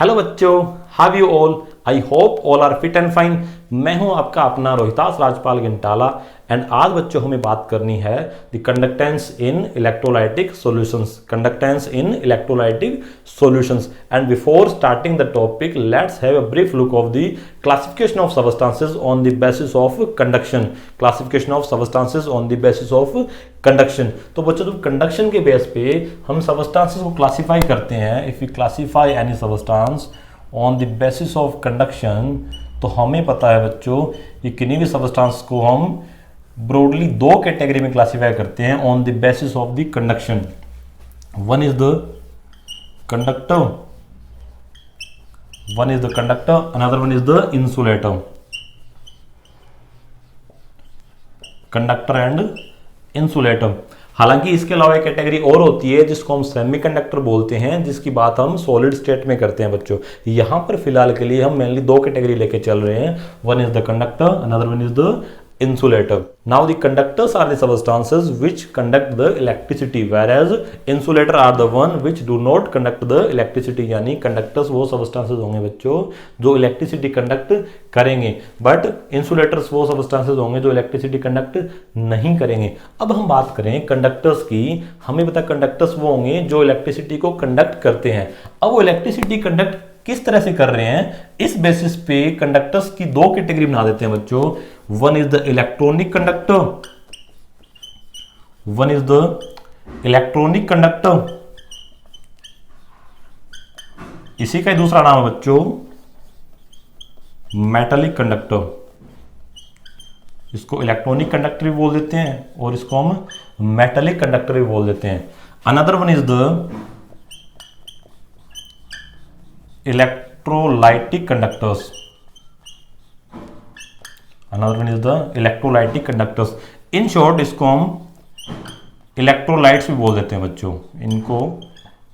Hello बच्चों, how you all. I hope all are fit and fine. मैं हूं आपका अपना रोहितास राजपाल गिंटाला एंड आज बच्चों हमें बात करनी है the conductance in electrolytic solutions. Conductance in electrolytic solutions and before starting the topic let's have a brief look of the classification of substances on the basis of conduction. Classification of substances on the basis of conduction. तो बच्चों जब conduction के base पे हम substances को classify करते हैं, if you classify any substance on the basis of conduction, तो हमें पता है बच्चों कि किन्हीं भी सबस्टेंस को हम ब्रॉडली दो कैटेगरी में क्लासिफाई करते हैं on the basis of the conduction. One is the conductor, one is the conductor, another one is the insulator. Conductor and insulator. हालांकि इसके अलावा एक कैटेगरी और होती है जिसको हम सेमीकंडक्टर बोलते हैं, जिसकी बात हम सॉलिड स्टेट में करते हैं बच्चों। यहां पर फिलहाल के लिए हम मेनली दो कैटेगरी लेके चल रहे हैं, one is the conductor, another one is the insulator. Now the conductors are the substances which conduct the electricity, whereas insulator are the one which do not conduct the electricity. यानी conductors वो substances होंगे बच्चों जो electricity conduct करेंगे, but insulators वो substances होंगे जो electricity conduct नहीं करेंगे। अब हम बात करें conductors की, हमें पता conductors वो होंगे जो electricity को conduct करते हैं। अब वो electricity conduct किस तरह से कर रहे हैं, इस बेसिस पे कंडक्टर्स की दो कैटेगरी बना देते हैं बच्चों। One is the electronic conductor, one is the electronic conductor, इसी का दूसरा नाम है बच्चों मेटालिक कंडक्टर। इसको इलेक्ट्रॉनिक कंडक्टर भी बोल देते हैं और इसको हम मेटालिक कंडक्टर भी बोल देते हैं। Another one is the electrolytic conductors, another one is the electrolytic conductors. in short इसको हम electrolytes भी बोल देते हैं बच्चों, इनको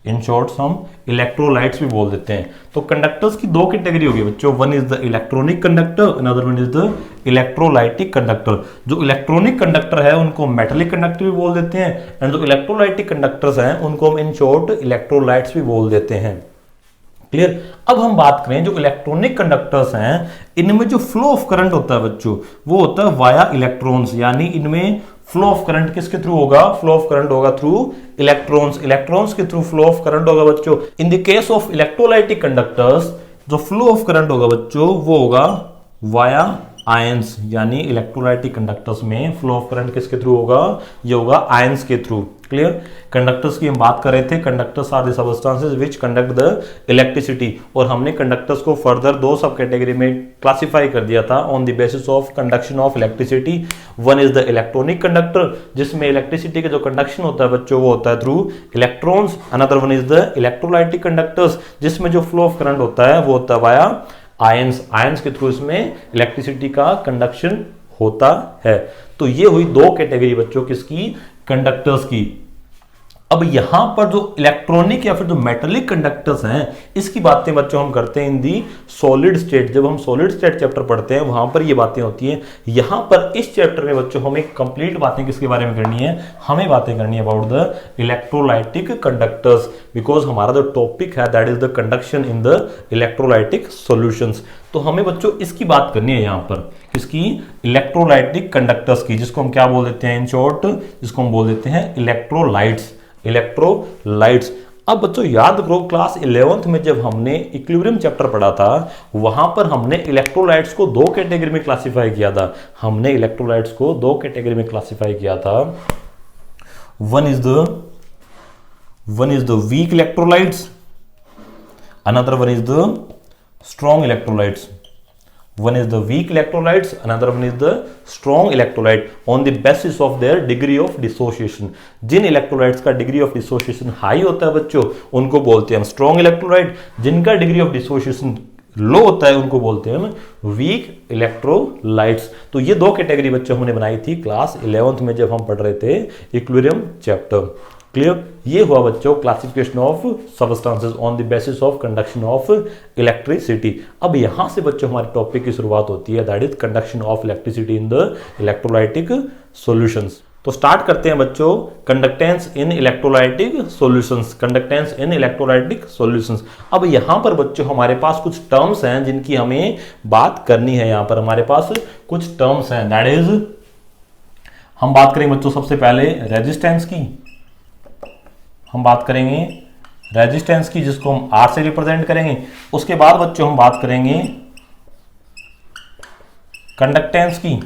in short हम electrolytes भी बोल देते हैं। तो कंडक्टर्स की दो कैटेगरी होगी बच्चों, one is the electronic conductor, another one is the electrolytic conductor. जो इलेक्ट्रॉनिक कंडक्टर है उनको मेटालिक कंडक्टर भी बोल देते हैं एंड जो इलेक्ट्रोलाइटिक कंडक्टर्स हैं उनको हम इन शॉर्ट इलेक्ट्रोलाइट्स भी बोल देते हैं। क्लियर। अब हम बात करें जो इलेक्ट्रॉनिक कंडक्टर्स हैं, इनमें जो फ्लो ऑफ करंट होता है बच्चों वो होता है वाया इलेक्ट्रॉन्स, यानी इनमें फ्लो ऑफ करंट किसके थ्रू होगा, फ्लो ऑफ करंट होगा थ्रू इलेक्ट्रॉन्स, इलेक्ट्रॉन्स के थ्रू फ्लो ऑफ करंट होगा बच्चों। In the case of electrolytic conductors जो फ्लो ऑफ करंट होगा बच्चों वो होगा वाया आयंस, यानी इलेक्ट्रोलाइटिक कंडक्टर्स में फ्लो ऑफ करंट किसके थ्रू होगा, ये होगा आयंस के थ्रू। क्लियर। कंडक्टर्स की हम बात कर रहे थे, conductors are the substances which conduct the electricity, और हमने कंडक्टर्स को फर्दर दो सब कैटेगरी में क्लासिफाई कर दिया था on the basis of conduction of electricity. One is the electronic conductor जिसमें इलेक्ट्रिसिटी का जो कंडक्शन होता है बच्चों वो होता है through electrons. Another one is the electrolytic conductors जिसमें जो फ्लो ऑफ करंट होता है वो होता है वाया आयंस, आयंस के थ्रू इसमें इलेक्ट्रिसिटी का कंडक्शन होता है। तो ये हुई दो कैटेगरी बच्चों किसकी, कंडक्टर्स की। अब यहां पर जो इलेक्ट्रॉनिक या फिर जो मेटालिक कंडक्टर्स हैं इसकी बातें बच्चों हम करते हैं इन दी सॉलिड स्टेट। जब हम सॉलिड स्टेट चैप्टर पढ़ते हैं वहां पर ये बातें होती हैं। यहां पर इस चैप्टर में बच्चों हमें कंप्लीट बातें किसके बारे में करनी है, हमें बातें करनी है about the electrolytic conductors, because हमारा जो टॉपिक है that is the conduction in the electrolytic solutions. तो हमें बच्चों इसकी बात करनी है यहां पर, किसकी, इलेक्ट्रोलाइटिक कंडक्टर्स की, जिसको हम क्या बोल देते हैं इन शॉर्ट, जिसको हम बोल देते हैं इलेक्ट्रोलाइट्स, इलेक्ट्रोलाइट्स। अब बच्चों याद करो क्लास 11th में जब हमने इक्विलिब्रियम चैप्टर पढ़ा था वहां पर हमने इलेक्ट्रोलाइट्स को दो कैटेगरी में क्लासिफाई किया था। हमने इलेक्ट्रोलाइट्स को दो कैटेगरी में क्लासिफाई किया था। One is the weak electrolytes, another one is the strong electrolytes. One is the weak electrolytes, another one is the strong electrolyte on the basis of their degree of dissociation. जिन electrolytes का degree of dissociation high होता है बच्चों उनको बोलते हैं हम strong electrolyte, जिनका डिग्री ऑफ डिसोसिएशन लो होता है उनको बोलते हैं हम वीक इलेक्ट्रोलाइट्स। तो ये दो कैटेगरी बच्चों हमने बनाई थी क्लास 11th में जब हम पढ़ रहे थे इक्विलिब्रियम चैप्टर। क्लियर। ये हुआ बच्चों classification of substances on the basis of conduction of electricity. अब यहां से बच्चों हमारे टॉपिक की शुरुआत होती है that is conduction of electricity in the electrolytic solutions. तो स्टार्ट करते हैं बच्चों, कंडक्टेंस इन इलेक्ट्रोलाइटिक सॉल्यूशंस, कंडक्टेंस इन इलेक्ट्रोलाइटिक सॉल्यूशंस। अब यहां पर बच्चों हमारे पास कुछ टर्म्स हैं जिनकी हमें बात करनी है। यहां पर हमारे पास कुछ टर्म्स हैं, दैट इज हम बात करेंगे बच्चों सबसे पहले रेजिस्टेंस की, हम बात करेंगे रेजिस्टेंस की जिसको हम R से रिप्रेजेंट करेंगे। उसके बाद बच्चों हम बात करेंगे कंडक्टेंस की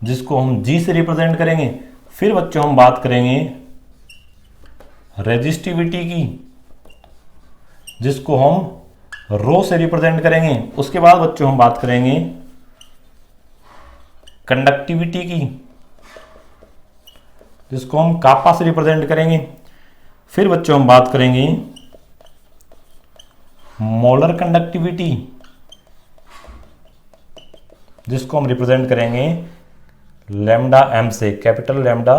जिसको हम G से रिप्रेजेंट करेंगे। फिर बच्चों हम बात करेंगे रेजिस्टिविटी की जिसको हम रो से रिप्रेजेंट करेंगे। उसके बाद बच्चों हम बात करेंगे कंडक्टिविटी की जिसको हम कापा से रिप्रेजेंट करेंगे। फिर बच्चों हम बात करेंगे मोलर कंडक्टिविटी जिसको हम रिप्रेजेंट करेंगे लैम्डा एम से, कैपिटल लैम्डा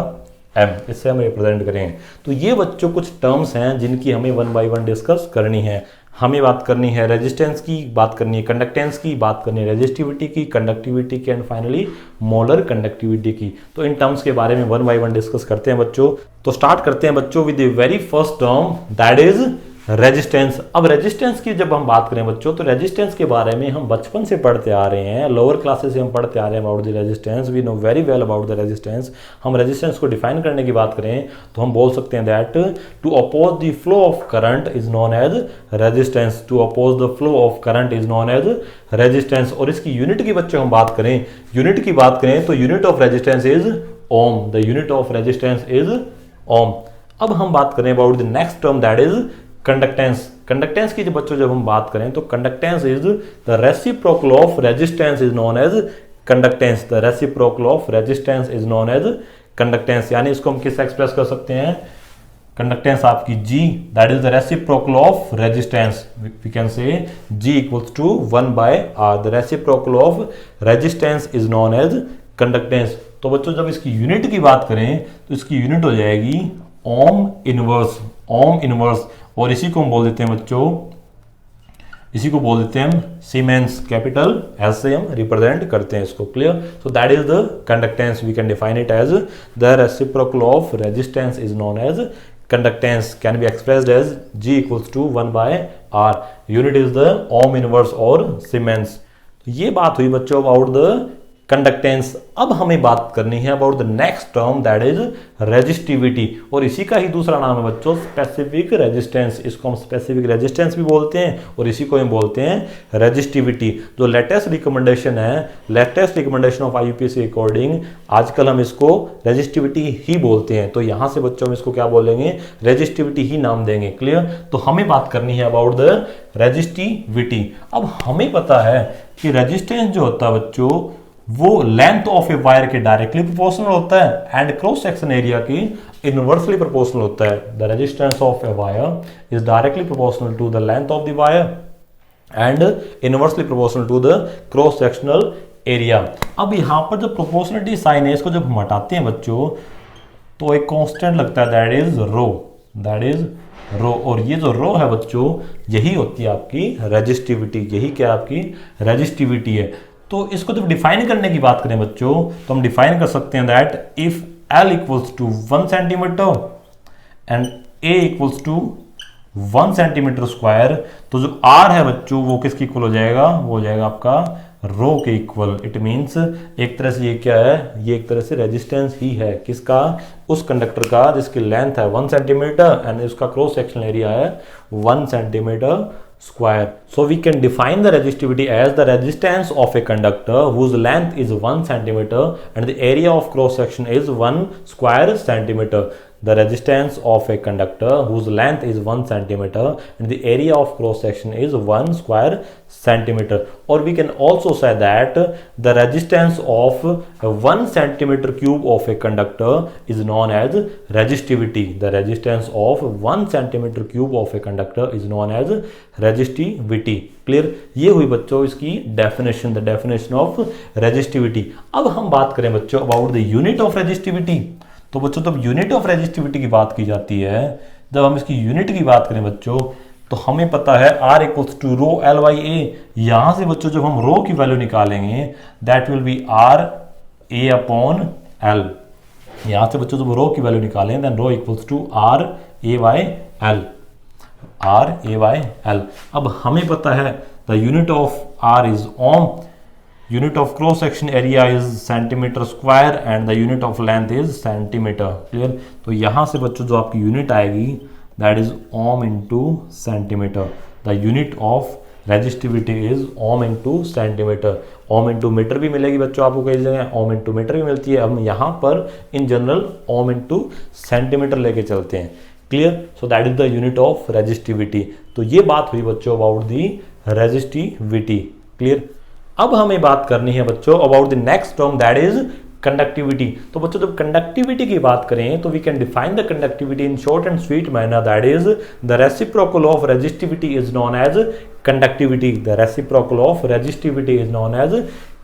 एम, इससे हम रिप्रेजेंट करेंगे। तो ये बच्चों कुछ टर्म्स हैं जिनकी हमें वन बाय वन डिस्कस करनी है। हमें बात करनी है रेजिस्टेंस की, बात करनी है कंडक्टेंस की, बात करनी है रेजिस्टिविटी की, कंडक्टिविटी की एंड फाइनली मोलर कंडक्टिविटी की। तो इन टर्म्स के बारे में वन बाय वन डिस्कस करते हैं बच्चों। तो स्टार्ट करते हैं बच्चों with the very first term that is resistance. अब रेजिस्टेंस की जब हम बात करें बच्चों तो रेजिस्टेंस के बारे में हम बचपन से पढ़ते आ रहे हैं, लोअर क्लासेस से हम पढ़ते आ रहे हैं about the resistance, we know very well about the resistance. हम रेजिस्टेंस को डिफाइन करने की बात करें तो हम बोल सकते हैं that to oppose the flow of current is known as resistance, to oppose the flow of current is known as resistance. और इसकी यूनिट की बच्चों हम बात करें, यूनिट की बात करें तो unit of resistance is ohm, the unit of resistance is ohm. अब हम बात करें about the next term that is conductance. Conductance की जब हम बात करें तो conductance is the reciprocal of resistance is known as conductance, the reciprocal of resistance is known as conductance. यानी इसको हम किस एक्सप्रेस कर सकते हैं, कंडक्टेंस आपकी G that is the reciprocal of resistance, we can say G equals to 1/R, the reciprocal of resistance is known as conductance. तो बच्चों जब इसकी यूनिट की बात करें तो इसकी यूनिट हो जाएगी ओम इनवर्स, ओम इनवर्स। और इसी को हम बोल देते हैं बच्चों, इसी को बोल देते हैं हम सीमेंस, कैपिटल एस से हम रिप्रेजेंट करते हैं इसको। Clear? So that is the conductance, we can define it as the reciprocal of resistance is known as conductance, can be expressed as G equals to 1/R, unit is the ohm inverse और siemens. ये बात हुई बच्चों about the conductance. अब हमें बात करनी है about the next term that is resistivity, और इसी का ही दूसरा नाम है बच्चों स्पेसिफिक रेजिस्टेंस। इसको हम स्पेसिफिक रेजिस्टेंस भी बोलते हैं और इसी को हम बोलते हैं रेजिस्टिविटी। जो लेटेस्ट रिकमेंडेशन है, latest recommendation of IUPAC according आजकल हम इसको रेजिस्टिविटी ही बोलते हैं। तो यहां से बच्चों हम इसको क्या बोलेंगे, रेजिस्टिविटी ही नाम देंगे। क्लियर? तो हमें बात करनी है अबाउट द रेजिस्टिविटी। अब हमें पता है कि रेजिस्टेंस जो होता है बच्चों वो लेंथ ऑफ ए वायर के डायरेक्टली प्रोपोर्शनल होता है एंड क्रॉस सेक्शन एरिया की इनवर्सली प्रोपोर्शनल होता है। The resistance of a wire is directly proportional to the length of the wire and inversely proportional to the cross sectional area. अब यहां पर जो प्रोपोर्शनलिटी साइन है इसको जब हम हटाते हैं बच्चों तो एक कांस्टेंट लगता है that is rho, that is rho. और ये जो रो है बच्चों यही होती है आपकी रेजिस्टिविटी, यही क्या आपकी रेजिस्टिविटी है। तो इसको जब डिफाइन करने की बात करें बच्चों तो हम डिफाइन कर सकते हैं that if L equals to 1 centimetre and A equals to 1 centimetre square, तो जो R है बच्चों वो किसके इक्वल हो जाएगा, वो हो जाएगा आपका रो के इक्वल। इट मीन्स एक तरह से ये क्या है, ये एक तरह से रेजिस्टेंस ही है किसका, उस कंडक्टर का जिसकी लेंथ है 1 सेंटीमीटर एंड उसका क्रॉस सेक्शनल एरिया है 1 centimetre square. So we can define the resistivity as the resistance of a conductor whose length is 1 centimeter and the area of cross section is 1 square centimeter. The resistance of a conductor whose length is 1 centimeter and the area of cross section is 1 square centimeter. Or we can also say that the resistance of 1 centimeter cube of a conductor is known as resistivity. The resistance of 1 centimeter cube of a conductor is known as resistivity. Clear? ये हुई बच्चों इसकी definition, the definition of resistivity. अब हम बात करें बच्चों about the unit of resistivity. तो बच्चों जब यूनिट ऑफ रेजिस्टिविटी की बात की जाती है, जब हम इसकी यूनिट की बात करें बच्चों तो हमें पता है R equals to rho L by A. यहां से बच्चों जब हम रो की वैल्यू निकालेंगे that will be R A upon L। यहाँ से बच्चों जब रो की वैल्यू निकालें then rho equals to R A by L, R A by L. अब हमें पता है the unit of R is ohm, unit of cross section area is centimetre square and the unit of length is centimetre. Clear? तो यहाँ से बच्चों जो आपकी यूनिट आएगी that is ohm into centimetre. The unit of resistivity is ohm into centimetre. Ohm into metre भी मिलेगी बच्चों आपको कई जगह, ओम इनटू मीटर भी मिलती है। हम यहाँ पर in general ohm into centimetre लेके चलते हैं। Clear? So that is the unit of resistivity. तो ये बात हुई बच्चों अबाउट दी रेजिस्टिविटी। क्लियर? अब हमें बात करनी है बच्चों about the next term that is conductivity. तो बच्चों जब कंडक्टिविटी की बात करें तो we can define the conductivity in short and sweet manner that is the reciprocal of resistivity is known as conductivity. The reciprocal of resistivity is known as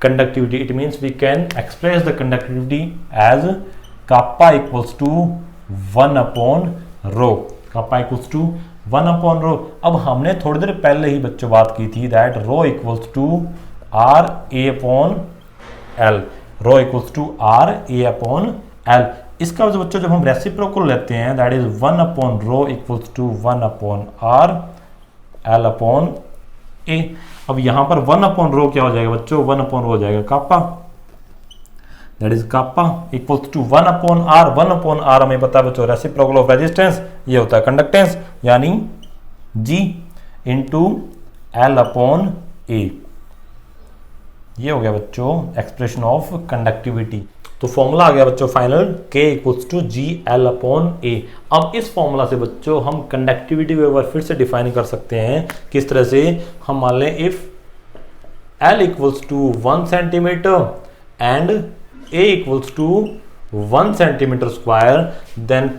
conductivity. It means we can express the conductivity as kappa equals to 1 upon rho. Kappa equals to 1 upon rho. अब हमने थोड़ी देर पहले ही बच्चों बात की थी that rho equals to R A upon L. Rho equals to R A upon L. इसका बच्चों जब हम रेसिप्रोकल लेते हैं that is 1 upon rho equals to 1 upon R L upon A. अब यहां पर 1 अपॉन रो क्या हो जाएगा बच्चों? 1 अपॉन रो हो जाएगा kappa, that is kappa equals to 1 upon R. 1 upon R हमें पता है बच्चों रेसिप्रोकल ऑफ रेजिस्टेंस ये होता है कंडक्टेंस, यानी G into L upon A. ये हो गया बच्चों एक्सप्रेशन ऑफ कंडक्टिविटी। तो फॉर्मूला आ गया बच्चों final K equals to G L upon A. अब इस फॉर्मूला से बच्चों हम कंडक्टिविटी को एक बार फिर से डिफाइन कर सकते हैं। किस तरह से? हम मान लें if L equals to 1 centimetre and A equals to 1 centimetre square then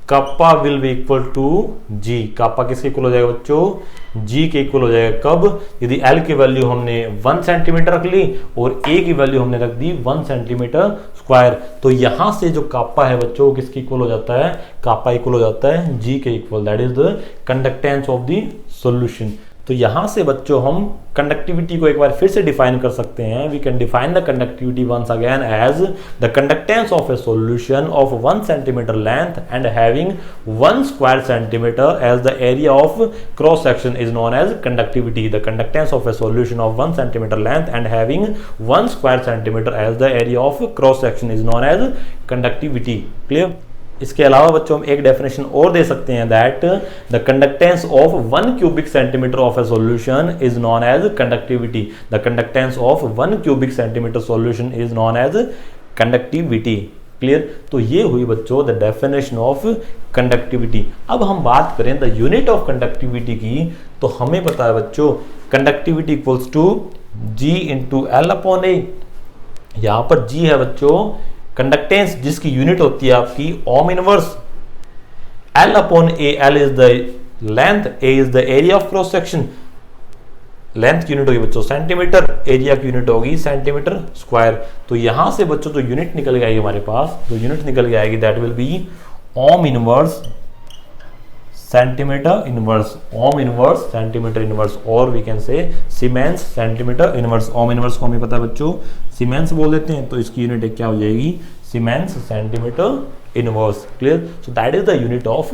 kappa will be equal to G. Kappa किसके इक्वल हो जाएगा बच्चों? जी के इक्वल हो जाएगा। कब? यदि एल की वैल्यू हमने 1 सेंटीमीटर रख ली और ए की वैल्यू हमने रख दी 1 सेंटीमीटर स्क्वायर, तो यहां से जो काप्पा है बच्चों किसके इक्वल हो जाता है? काप्पा इक्वल हो जाता है जी के equal. That is the conductance of the solution. तो यहां से बच्चों हम कंडक्टिविटी को एक बार फिर से डिफाइन कर सकते हैं। We can define the conductivity once again as the conductance of a solution of 1 centimetre length and having 1 square centimetre as the area of cross section is known as conductivity. The conductance of a solution of 1 centimetre length and having 1 square centimetre as the area of cross section is known as conductivity. Clear? इसके अलावा बच्चों हम एक definition और दे सकते हैं that the conductance of 1 cubic centimetre of a solution is known as conductivity. The conductance of 1 cubic centimetre solution is known as conductivity. Clear? तो ये हुई बच्चों द डेफिनेशन ऑफ कंडक्टिविटी। अब हम बात करें द यूनिट ऑफ कंडक्टिविटी की, तो हमें पता है बच्चों conductivity equals to G into L upon A. यहां पर जी है बच्चों कंडक्टेंस जिसकी यूनिट होती है आपकी ohm inverse, L upon A. L is the length, A is the area of cross section. Length की यूनिट होगी बच्चों सेंटीमीटर, एरिया की यूनिट होगी सेंटीमीटर स्क्वायर। तो यहां से बच्चों जो यूनिट निकल के आएगी हमारे पास, जो यूनिट निकल के आएगी that will be ohm inverse centimetre inverse. Ohm inverse centimetre inverse, और we can say siemens centimetre inverse. Ohm inverse को हमें पता है बच्चों सीमेंस बोल देते हैं, तो इसकी यूनिट क्या हो जाएगी? Siemens centimetre inverse. Clear? So that is the unit of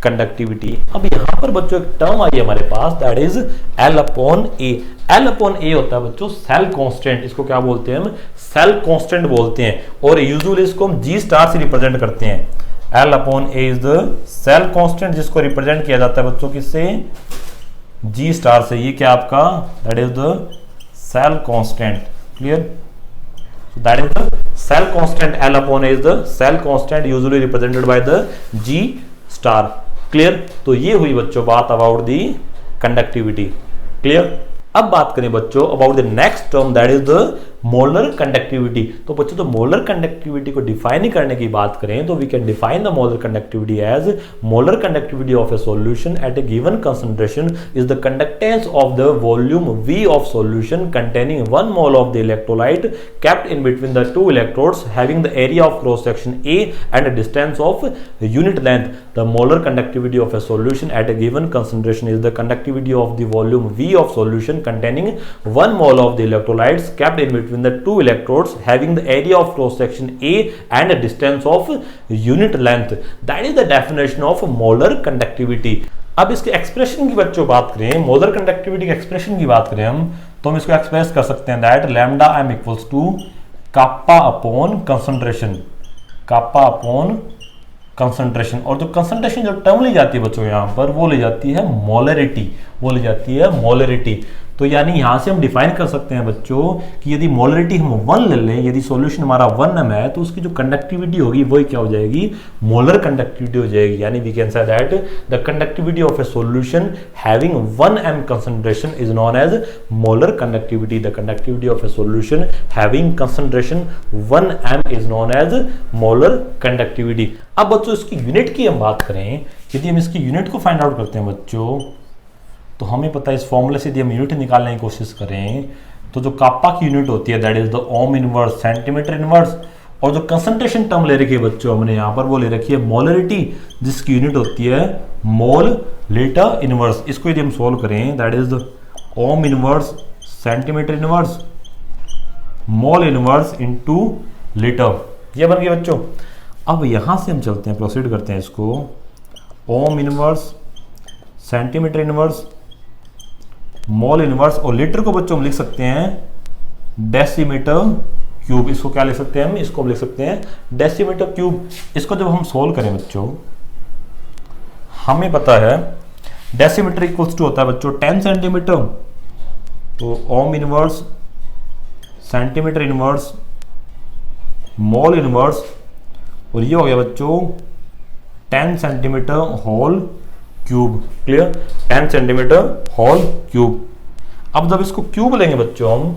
conductivity. अब यहां पर बच्चों एक टर्म आई है हमारे पास that is L upon A. L upon A होता है बच्चों सेल कांस्टेंट। इसको क्या बोलते हैं हम? सेल कांस्टेंट बोलते हैं, और यूजुअली इसको हम जी स्टार से रिप्रेजेंट करते हैं। L upon A is the cell constant जिसको रिप्रेजेंट किया जाता है बच्चों किससे? जी स्टार से। ये क्या आपका? That is the cell constant. Clear? So that is the cell constant. L upon A is the cell constant usually represented by the G star. Clear? तो ये हुई बच्चों बात अबाउट दी कंडक्टिविटी। क्लियर? अब बात करें बच्चों about the next term that is the molar conductivity. तो बच्चों तो मोलर कंडक्टिविटी को डिफाइन करने की बात करें तो we can define the molar conductivity as molar conductivity of a solution at a given concentration is the conductance of the volume V of solution containing 1 mole of the electrolyte kept in between the two electrodes having the area of cross section A and a distance of unit length. The molar conductivity of a solution at a given concentration is the conductivity of the volume V of solution containing 1 mole of the electrolytes kept in between between the two electrodes having the area of cross section A and a distance of unit length. That is the definition of molar conductivity. अब इसके expression की बच्चों बात करें, molar conductivity के expression की बात करें हम, तो हम इसको एक्सप्रेस कर सकते हैं that lambda m equals to kappa upon concentration, kappa upon concentration. और जो कंसंट्रेशन जो टर्म ली जाती है बच्चों यहाँ पर, वो ली जाती है मोलरिटी, वो ली जाती है मोलरिटी। तो यानी यहाँ से हम डिफाइन कर सकते हैं बच्चों कि यदि मोलरिटी हम 1 ले लें, यदि सॉल्यूशन हमारा 1 m है, तो उसकी जो कंडक्टिविटी होगी वही क्या हो जाएगी, मोलर कंडक्टिविटी हो जाएगी। यानी we can say that the conductivity of a solution having 1 m concentration is known as molar conductivity. The conductivity of a solution having concentration 1 m is known as molar conductivity. अब बच्चों इसकी unit की हम बात करें, यदि हम इसकी यूनिट को फाइंड आउट करते हैं बच्चों, तो हमें पता है इस फॉर्मूले से यदि हम यूनिट निकालने की कोशिश करें, तो जो काप्पा की यूनिट होती है that is the ohm inverse centimetre inverse, और जो कंसंट्रेशन टर्म ले रखी है बच्चों हमने यहाँ पर, वो ले रखी है मोलरिटी, जिसकी यूनिट होती है मोल लीटर इनवर्स। इसको यदि हम सोल्व करें that is the ohm inverse centimetre inverse mole inverse into litre, ये बन गया बच्चों। अब यहां से हम चलते हैं, प्रोसीड करते हैं इसको, ओम inverse centimetre inverse mole inverse, और लीटर को बच्चों हम लिख सकते हैं डेसीमीटर क्यूब। इसको क्या लिख सकते हैं हम, इसको हम लिख सकते हैं डेसीमीटर क्यूब। इसको जब हम सोल्व करें बच्चों, हमें पता है डेसीमीटर इक्वल्स टू होता है बच्चों 10 सेंटीमीटर, तो ohm inverse centimetre inverse mole inverse, और ये हो गया बच्चों 10 centimetre whole cube. Clear, 10 centimetre whole cube. अब जब इसको क्यूब लेंगे बच्चों हम,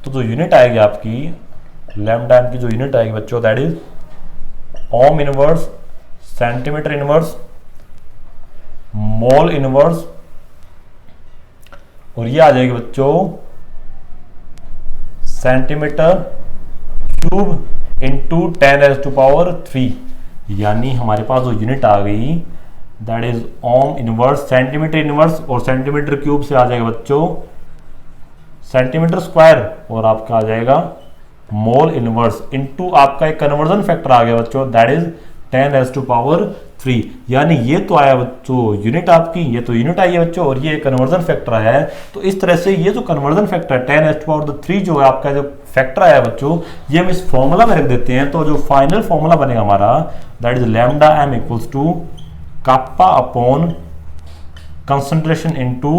तो जो यूनिट आएगी आपकी लैम्डा की जो यूनिट आएगी बच्चों that is Om inverse centimetre inverse mole inverse, और ये आ जाएगी बच्चों सेंटीमीटर क्यूब इंटू 10⁻³ यानी हमारे पास जो यूनिट आ गई that is Om inverse centimetre inverse, और सेंटीमीटर क्यूब से आ जाएगा बच्चों सेंटीमीटर स्क्वायर, और आपका आ जाएगा मोल इनवर्स इनटू आपका एक कन्वर्जन फैक्टर आ गया बच्चों दैट इज 10⁻³ यानी ये तो आया बच्चों यूनिट आपकी, ये तो यूनिट आई है बच्चों, और ये कन्वर्जन फैक्टर आया है। तो इस तरह से ये जो कन्वर्जन फैक्टर 10⁻³ जो है आपका जो फैक्टर आया बच्चों, ये हम इस फॉर्मूला में रख देते हैं। तो जो फाइनल फॉर्मूला बनेगा हमारा that is lambda m equals to kappa upon concentration into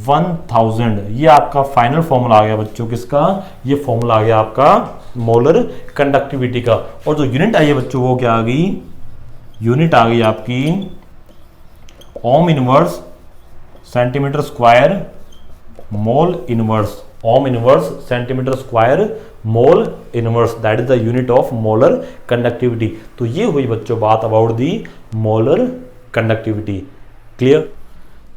1000। ये आपका फाइनल फॉर्मूला आ गया बच्चों किसका, ये फॉर्मूला आ गया आपका मोलर कंडक्टिविटी का। और जो यूनिट आई है बच्चों वो क्या आ गई, यूनिट आ गई आपकी ओम inverse centimetre square mole inverse, ohm inverse centimetre square mole inverse, that is the unit of molar conductivity. तो ये हुई बच्चों बात about the molar conductivity. Clear,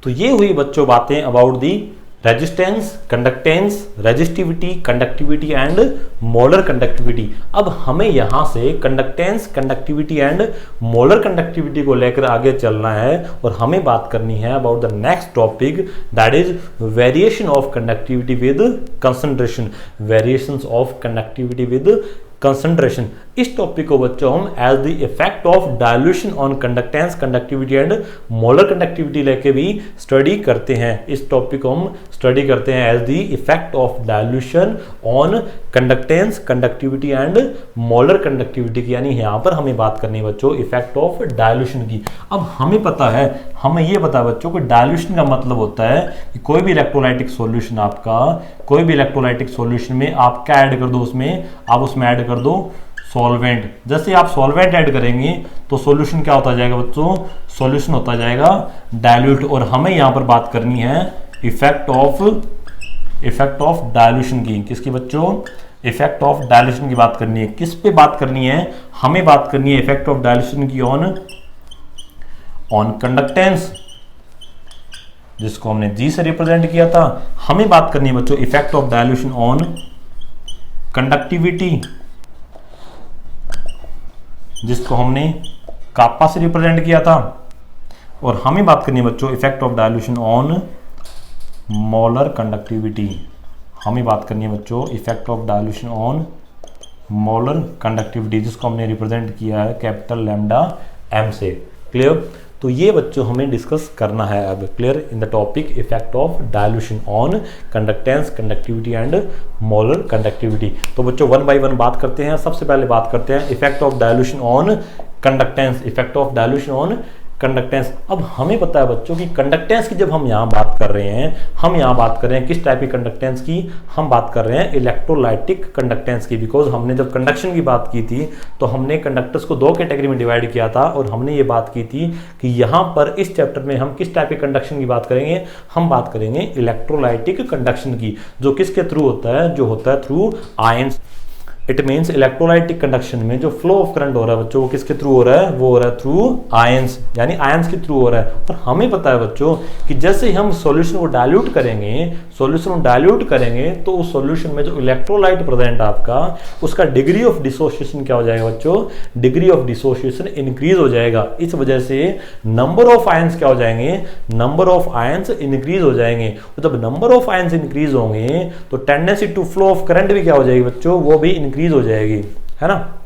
तो ये हुई बच्चों बातें about the resistance, conductance, resistivity, conductivity and molar conductivity. अब हमें यहां से conductance, conductivity and molar conductivity को लेकर आगे चलना है, और हमें बात करनी है about the next topic that is variation of conductivity with concentration, variations of conductivity with concentration. इस टॉपिक को बच्चों हम as the effect of dilution on conductance, conductivity and molar conductivity लेके भी स्टडी करते हैं। इस टॉपिक को हम स्टडी करते हैं as the effect of dilution on conductance, conductivity and molar conductivity की, यानी यहाँ पर हमें बात करनी है बच्चों इफेक्ट ऑफ डायल्यूशन की। अब हमें पता है, हमें ये पता है बच्चों कि डायल्यूशन का मतलब होता है कि कोई भी इलेक्ट्रोलाइटिक सॉल्यूशन आपका, कोई भी इलेक्ट्रोलाइटिक सॉल्यूशन में आप क्या ऐड कर दो, उसमें आप उसमें ऐड कर दो सॉल्वेंट। जैसे आप सॉल्वेंट ऐड करेंगे तो सॉल्यूशन क्या होता जाएगा बच्चों, सॉल्यूशन होता जाएगा डाइल्यूट। और हमें यहाँ पर बात करनी है इफेक्ट ऑफ डाइल्यूशन की, किसकी बच्चों, इफेक्ट ऑफ डाइल्यूशन की बात करनी है। किस पे बात करनी है, हमें बात करनी है इफेक्ट ऑफ डाइल्यूशन की ऑन कंडक्टेंस, जिसको हमने G से रिप्रेजेंट किया था। हमें बात करनी है बच्चों effect of dilution on conductivity, जिसको हमने काप्पा से रिप्रेजेंट किया था। और हमें बात करनी है बच्चों effect of dilution on molar conductivity, हमें बात करनी है बच्चों effect of dilution on molar conductivity, जिसको हमने रिप्रेजेंट किया है कैपिटल लैम्डा एम से। क्लियर? तो ये बच्चों हमें डिस्कस करना है अब। Clear? In the topic effect of dilution on conductance, conductivity and molar conductivity. तो बच्चों वन बाय वन बात करते हैं। सबसे पहले बात करते हैं effect of dilution on conductance, effect of dilution on conductance. अब हमें पता है बच्चों कि कंडक्टेंस की जब हम यहाँ बात कर रहे हैं, हम यहाँ बात कर रहे हैं किस टाइप की कंडक्टेंस की? हम बात कर रहे हैं इलेक्ट्रोलाइटिक कंडक्टेंस की। बिकॉज हमने जब कंडक्शन की बात की थी तो हमने कंडक्टर्स को दो कैटेगरी में डिवाइड किया था और हमने ये बात की थी कि यहाँ पर इस चैप्टर में हम किस टाइप के कंडक्शन की बात करेंगे? हम बात करेंगे इलेक्ट्रोलाइटिक कंडक्शन की, जो किसके थ्रू होता है? जो होता है through ions. It means electrolytic conduction में जो फ्लो ऑफ करंट हो रहा है बच्चों वो किसके थ्रू हो रहा है? वो हो रहा है थ्रू आयंस, यानी आयंस के थ्रू हो रहा है। और हमें पता है बच्चों कि जैसे ही हम सॉल्यूशन को डाइल्यूट करेंगे, तो उस सॉल्यूशन में जो इलेक्ट्रोलाइट प्रेजेंट आपका, उसका डिग्री ऑफ डिसोसिएशन क्या हो जाएगा बच्चों? डिग्री ऑफ डिसोसिएशन इंक्रीज हो जाएगा। इस वजह से नंबर ऑफ आयंस क्या हो जाएंगे? नंबर ऑफ आयंस इंक्रीज हो जाएंगे। तो जब नंबर ऑफ आयंस इंक्रीज होंगे तो tendency to flow of current भी क्या हो जाएगी बच्चों? वो भी इंक्रीज हो जाएगी, है ना।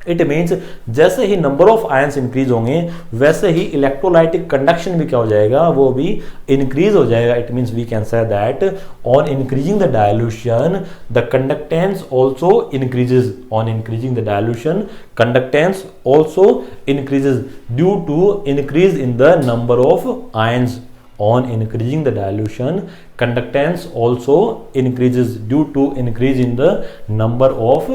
इट मीन्स जैसे ही नंबर ऑफ आयंस इंक्रीज होंगे वैसे ही इलेक्ट्रोलाइटिक कंडक्शन भी क्या हो जाएगा? वो भी इंक्रीज हो जाएगा। It means we can say that on increasing the dilution the conductance also increases. On increasing the dilution conductance also increases due to increase in the number of ions. On increasing the dilution, conductance also increases due to increase in the number of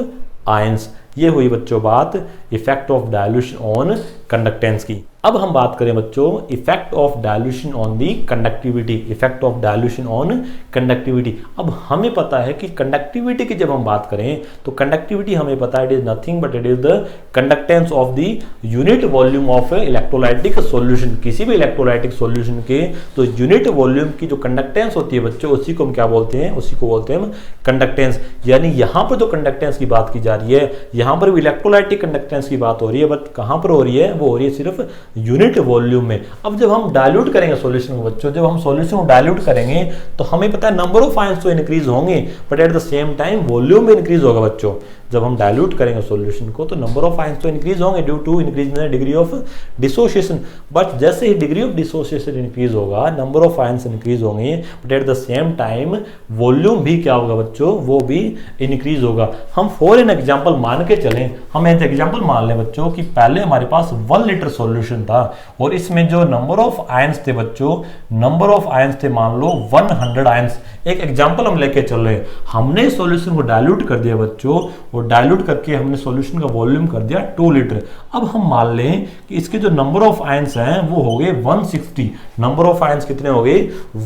ions। ये हुई बच्चों बात effect of dilution on conductance की। अब हम बात करें बच्चों effect of dilution on the conductivity, effect of dilution on conductivity. अब हमें पता है कि कंडक्टिविटी की जब हम बात करें तो कंडक्टिविटी हमें पता है it is nothing but it is the conductance of the unit volume of electrolytic solution. किसी भी इलेक्ट्रोलाइटिक सॉल्यूशन के तो यूनिट वॉल्यूम की जो कंडक्टेंस होती है बच्चों, उसी को हम क्या बोलते हैं? उसी को बोलते हैं कंडक्टेंस। यानी यहाँ पर जो कंडक्टेंस की बात की जा रही है, यहाँ पर भी इलेक्ट्रोलाइटिक कंडक्टेंस की बात हो रही है, बट कहाँ पर हो रही है? वो हो रही है सिर्फ यूनिट वॉल्यूम में। अब जब हम डाइल्यूट करेंगे सॉल्यूशन को बच्चों, जब हम सॉल्यूशन को डाइल्यूट करेंगे तो हमें पता है नंबर ऑफ आयंस तो इंक्रीज होंगे but at the same time volume भी इंक्रीज होगा बच्चों। जब हम डाइल्यूट करेंगे सॉल्यूशन को तो नंबर ऑफ आयंस तो इंक्रीज होंगे due to increase in the degree of dissociation. But जैसे ही डिग्री ऑफ डिसोसिएशन इंक्रीज होगा, नंबर ऑफ आयंस इंक्रीज होंगे but at the same time volume भी क्या होगा बच्चों? वो भी इंक्रीज होगा। हम फॉर एन एग्जांपल मान के चलें, हम एक एग्जांपल मान लें बच्चों कि पहले हमारे पास 1 लीटर सॉल्यूशन था और इसमें जो नंबर ऑफ आयंस थे बच्चों, नंबर ऑफ आयंस थे मान लो 100 आयंस। एक एग्जांपल हम लेके चल रहे हैं, हमने सॉल्यूशन को डाइल्यूट कर दिया बच्चों और डाइल्यूट करके हमने सॉल्यूशन का वॉल्यूम कर दिया 2 लीटर। अब हम मान लें कि इसके जो नंबर ऑफ आयंस हैं वो हो गए 160। नंबर ऑफ आयंस कितने हो गए?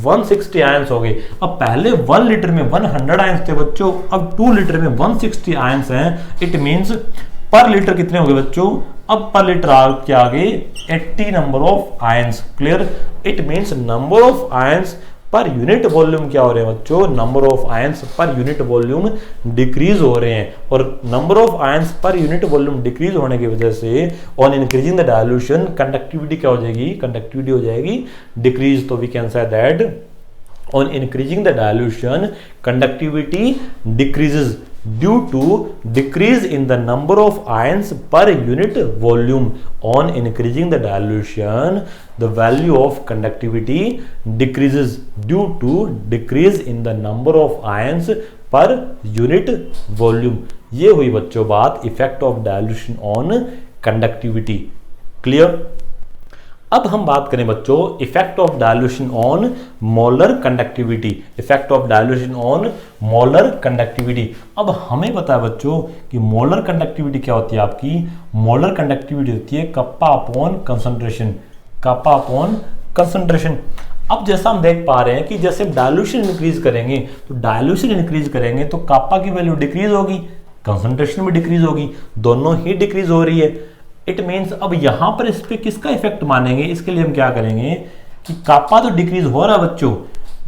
160 आयंस हो गए। अब पहले 1 लीटर में 100 आयंस थे बच्चों, अब 2 लीटर में 160 आयंस हैं। इट मींस पर लीटर कितने हो गए बच्चों? अब पर लीटर क्या आ गए? 80 number of ions. Clear? It means number of ions per unit volume क्या हो रहे हैं बच्चों? Number of ions per unit volume decrease हो रहे हैं। और number of ions per unit volume decrease होने की वजह से on increasing the dilution conductivity क्या हो जाएगी? कंडक्टिविटी हो जाएगी डिक्रीज। तो we can say that on increasing the dilution conductivity decreases due to decrease in the number of ions per unit volume. On increasing the dilution the value of conductivity decreases due to decrease in the number of ions per unit volume। ये हुई बच्चों बात effect of dilution on conductivity. Clear? अब हम बात करें बच्चों effect of dilution on molar conductivity, effect of dilution on molar conductivity. अब हमें पता है बच्चों कि मोलर कंडक्टिविटी क्या होती है आपकी? मोलर कंडक्टिविटी होती है kappa upon concentration, kappa upon concentration. अब जैसा हम देख पा रहे हैं कि जैसे डायल्यूशन इंक्रीज करेंगे तो डायल्यूशन इंक्रीज करेंगे तो कापा की वैल्यू डिक्रीज होगी, कंसंट्रेशन भी डिक्रीज होगी, दोनों ही डिक्रीज हो रही है। इट मीन्स अब यहां पर इस पे किसका इफेक्ट मानेंगे? इसके लिए हम क्या करेंगे कि कापा तो डिक्रीज हो रहा है बच्चों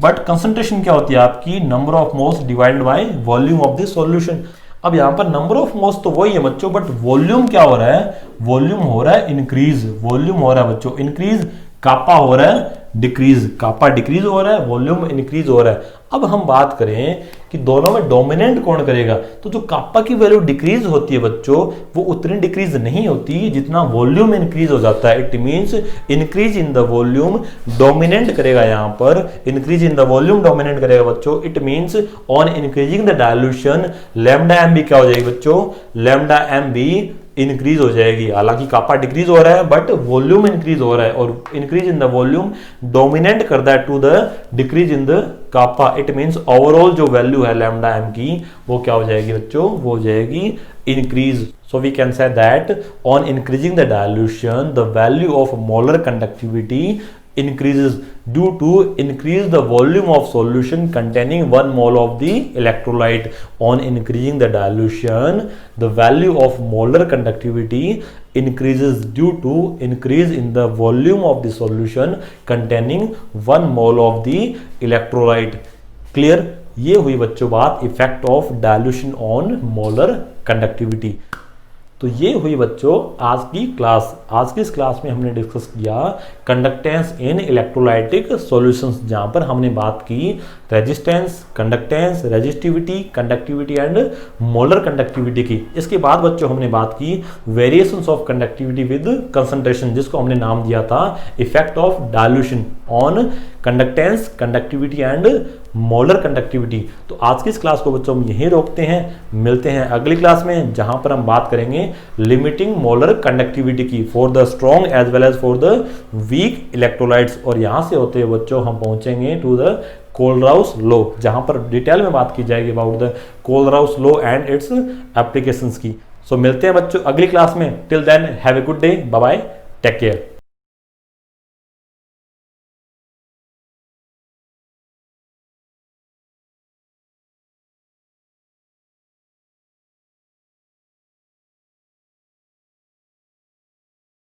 बट कंसंट्रेशन क्या होती है आपकी? Number of moles divided by volume of the solution. अब यहां पर नंबर ऑफ मोल्स तो वही है बच्चों बट वॉल्यूम क्या हो रहा है? वॉल्यूम हो रहा है इंक्रीज, वॉल्यूम हो रहा है बच्चों इंक्रीज, कापा हो रहा है डिक्रीज, कापा डिक्रीज हो रहा है, वॉल्यूम इंक्रीज हो रहा है। अब हम बात करें कि दोनों में डोमिनेंट कौन करेगा, तो जो कापा की वैल्यू डिक्रीज होती है बच्चों, वो उतनी डिक्रीज नहीं होती जितना वॉल्यूम इंक्रीज हो जाता है। It means increase in the volume dominant करेगा, यहां पर increase in the volume dominant करेगा बच्चों। It means on increasing the dilution lambda M भी क्या हो जाएगी बच्चों, लैम्डा एम भी इंक्रीज हो जाएगी। हालांकि कापा डिक्रीज हो रहा है बट वॉल्यूम इंक्रीज हो रहा है, और increase in the volume dominate करता है to the decrease in the kappa. It means overall जो वैल्यू है लैम्डा एम की वो क्या हो जाएगी बच्चों, वो हो जाएगी increase. So we can say that on increasing the dilution, the value of molar conductivity increases due to increase the volume of solution containing 1 mole of the electrolyte. On increasing the dilution, the value of molar conductivity increases due to increase in the volume of the solution containing 1 mole of the electrolyte. Clear? ये हुई बच्चों बात effect of dilution on molar conductivity. तो ये हुई बच्चों आज की क्लास। आज की इस क्लास में हमने डिस्कस किया कंडक्टेंस इन इलेक्ट्रोलाइटिक सॉल्यूशंस, जहां पर हमने बात की resistance, conductance, resistivity, conductivity and molar conductivity की। इसके बाद बच्चों हमने बात की variations of conductivity with concentration, जिसको हमने नाम दिया था effect of dilution on conductance, conductivity and molar conductivity. तो आज की इस क्लास को बच्चों हम यहीं रोकते हैं, मिलते हैं अगली क्लास में जहां पर हम बात करेंगे लिमिटिंग मोलर कंडक्टिविटी की for the strong as well as for the weak electrolytes. और यहां से होते हुए बच्चों हम पहुंचेंगे टू द कोलराउस लॉ, जहां पर डिटेल में बात की जाएगी about the Kohlrausch law and its applications की। सो मिलते हैं बच्चों अगली क्लास में। Till then have a good day, bye bye, take care.